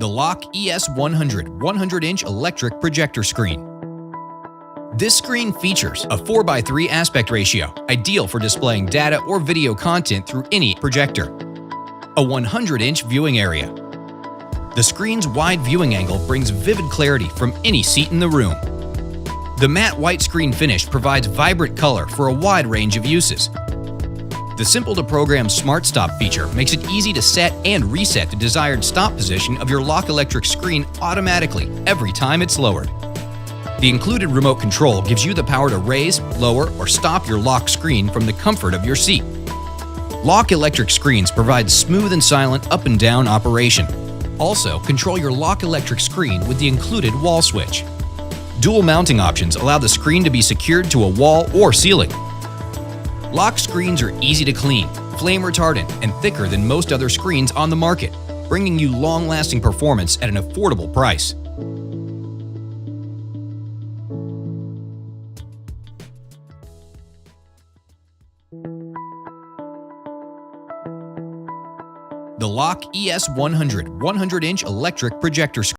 The LOCH ES100 100-inch electric projector screen. This screen features a 4:3 aspect ratio, ideal for displaying data or video content through any projector. A 100-inch viewing area. The screen's wide viewing angle brings vivid clarity from any seat in the room. The matte white screen finish provides vibrant color for a wide range of uses. The simple-to-program Smart Stop feature makes it easy to set and reset the desired stop position of your LOCH electric screen automatically every time it's lowered. The included remote control gives you the power to raise, lower, or stop your LOCH screen from the comfort of your seat. LOCH electric screens provide smooth and silent up and down operation. Also, control your LOCH electric screen with the included wall switch. Dual mounting options allow the screen to be secured to a wall or ceiling. LOCH screens are easy to clean, flame retardant, and thicker than most other screens on the market, bringing you long-lasting performance at an affordable price. The LOCH ES100 100-inch electric projector screen.